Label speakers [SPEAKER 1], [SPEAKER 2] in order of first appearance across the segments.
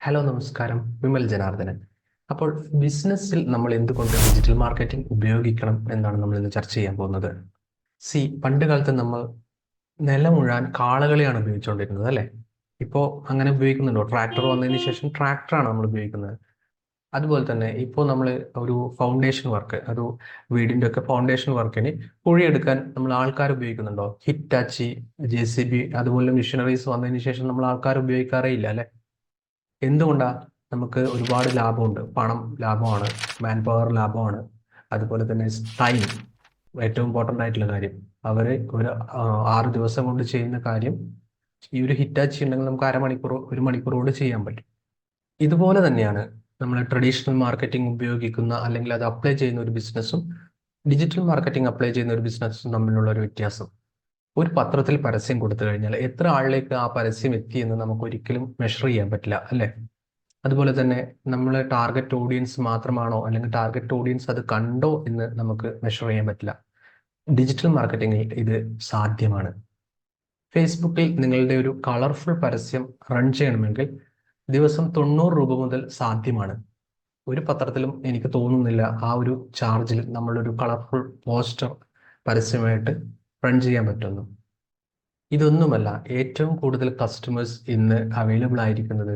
[SPEAKER 1] Hello നമസ്കാരം, വിമൽ ജനാർദ്ദനൻ. അപ്പോൾ ബിസിനസ്സിൽ നമ്മൾ എന്തുകൊണ്ട് ഡിജിറ്റൽ മാർക്കറ്റിംഗ് ഉപയോഗിക്കണം എന്നാണ് നമ്മൾ ഇന്ന് ചർച്ച ചെയ്യാൻ പോകുന്നത്. പണ്ട് കാലത്ത് നമ്മൾ നിലമുഴാൻ കാളകളെയാണ് ഉപയോഗിച്ചുകൊണ്ടിരുന്നത്, അല്ലേ? ഇപ്പോൾ അങ്ങനെ ഉപയോഗിക്കുന്നുണ്ടോ? ട്രാക്ടർ വന്നതിന് ശേഷം ട്രാക്ടറാണ് നമ്മൾ ഉപയോഗിക്കുന്നത്. അതുപോലെ തന്നെ ഇപ്പോൾ നമ്മൾ ഒരു ഫൗണ്ടേഷൻ വർക്ക്, ഒരു വീടിൻ്റെ ഒക്കെ ഫൗണ്ടേഷൻ വർക്കിന് കുഴിയെടുക്കാൻ നമ്മൾ ആൾക്കാർ ഉപയോഗിക്കുന്നുണ്ടോ? ഹിറ്റാച്ചി, JCB അതുപോലെ മെഷീനറീസ് വന്നതിന് ശേഷം നമ്മൾ ആൾക്കാർ ഉപയോഗിക്കാറേ ഇല്ല, അല്ലേ? എന്തുകൊണ്ടാ? നമുക്ക് ഒരുപാട് ലാഭമുണ്ട്. പണം ലാഭമാണ്, മാൻ പവർ ലാഭമാണ്, അതുപോലെ തന്നെ ടൈം ഏറ്റവും ഇമ്പോർട്ടൻ്റ് ആയിട്ടുള്ള കാര്യം. അവർ ഒരു 6 ദിവസം കൊണ്ട് ചെയ്യുന്ന കാര്യം ഈ ഒരു ഹിറ്റാച്ചി ഉണ്ടെങ്കിൽ നമുക്ക് അരമണിക്കൂർ 1 മണിക്കൂർ കൊണ്ട് ചെയ്യാൻ പറ്റും. ഇതുപോലെ തന്നെയാണ് നമ്മൾ ട്രഡീഷണൽ മാർക്കറ്റിംഗ് ഉപയോഗിക്കുന്ന അല്ലെങ്കിൽ അത് അപ്ലൈ ചെയ്യുന്ന ഒരു ബിസിനസ്സും ഡിജിറ്റൽ മാർക്കറ്റിംഗ് അപ്ലൈ ചെയ്യുന്ന ഒരു ബിസിനസ്സും തമ്മിലുള്ള ഒരു വ്യത്യാസം. ഒരു പത്രത്തിൽ പരസ്യം കൊടുത്തു കഴിഞ്ഞാൽ എത്ര ആളിലേക്ക് ആ പരസ്യം എത്തി എന്ന് നമുക്ക് ഒരിക്കലും മെഷർ ചെയ്യാൻ പറ്റില്ല, അല്ലേ? അതുപോലെ തന്നെ നമ്മൾ ടാർഗറ്റ് ഓഡിയൻസ് മാത്രമാണോ അല്ലെങ്കിൽ ടാർഗറ്റ് ഓഡിയൻസ് അത് കണ്ടോ എന്ന് നമുക്ക് മെഷർ ചെയ്യാൻ പറ്റില്ല. ഡിജിറ്റൽ മാർക്കറ്റിംഗിൽ ഇത് സാധ്യമാണ്. ഫേസ്ബുക്കിൽ നിങ്ങളുടെ ഒരു കളർഫുൾ പരസ്യം റൺ ചെയ്യണമെങ്കിൽ ദിവസം 90 രൂപ മുതൽ സാധ്യമാണ്. ഒരു പത്രത്തിലും എനിക്ക് തോന്നുന്നില്ല ആ ഒരു ചാർജിൽ നമ്മളൊരു കളർഫുൾ പോസ്റ്റർ പരസ്യമായിട്ട് റൺ ചെയ്യാൻ പറ്റുന്നു. ഇതൊന്നുമല്ല, ഏറ്റവും കൂടുതൽ കസ്റ്റമേഴ്സ് ഇന്ന് അവൈലബിൾ ആയിരിക്കുന്നത്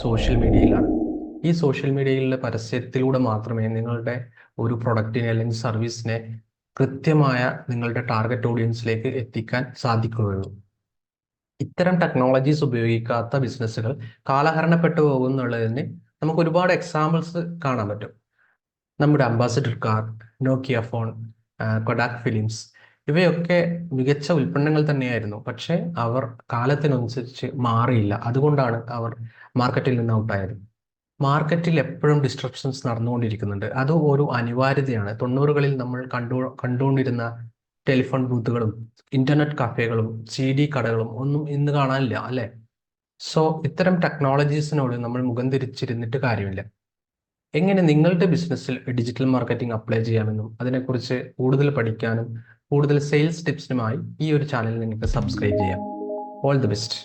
[SPEAKER 1] സോഷ്യൽ മീഡിയയിലാണ്. ഈ സോഷ്യൽ മീഡിയയിലെ പരസ്യത്തിലൂടെ മാത്രമേ നിങ്ങളുടെ ഒരു പ്രൊഡക്റ്റിനെ അല്ലെങ്കിൽ സർവീസിനെ കൃത്യമായ നിങ്ങളുടെ ടാർഗറ്റ് ഓഡിയൻസിലേക്ക് എത്തിക്കാൻ സാധിക്കുകയുള്ളൂ. ഇത്തരം ടെക്നോളജീസ് ഉപയോഗിക്കാത്ത ബിസിനസ്സുകൾ കാലഹരണപ്പെട്ടു പോകുന്നുള്ളതിന് നമുക്ക് ഒരുപാട് എക്സാമ്പിൾസ് കാണാൻ പറ്റും. നമ്മുടെ അംബാസിഡർ കാർ, നോക്കിയ ഫോൺ, കൊഡാക് ഫിലിംസ് ഇവയൊക്കെ മികച്ച ഉൽപ്പന്നങ്ങൾ തന്നെയായിരുന്നു. പക്ഷേ അവർ കാലത്തിനനുസരിച്ച് മാറിയില്ല. അതുകൊണ്ടാണ് അവർ മാർക്കറ്റിൽ നിന്ന് ഔട്ടായത്. മാർക്കറ്റിൽ എപ്പോഴും ഡിസ്ട്രപ്ഷൻസ് നടന്നുകൊണ്ടിരിക്കുന്നുണ്ട്. അത് ഒരു അനിവാര്യതയാണ്. 90കളിൽ നമ്മൾ കണ്ടുകൊണ്ടിരുന്ന ടെലിഫോൺ ബൂത്തുകളും ഇന്റർനെറ്റ് കഫേകളും CD കടകളും ഒന്നും ഇന്ന് കാണാനില്ല, അല്ലേ? സോ ഇത്തരം ടെക്നോളജീസിനോട് നമ്മൾ മുഖം തിരിച്ചിരുന്നിട്ട് കാര്യമില്ല. എങ്ങനെ നിങ്ങളുടെ ബിസിനസ്സിൽ ഡിജിറ്റൽ മാർക്കറ്റിംഗ് അപ്ലൈ ചെയ്യാമെന്നും അതിനെക്കുറിച്ച് കൂടുതൽ പഠിക്കാനും കൂടുതൽ സെയിൽസ് ടിപ്സിനുമായി ഈ ഒരു ചാനൽ നിങ്ങൾക്ക് സബ്സ്ക്രൈബ് ചെയ്യാം. All the best.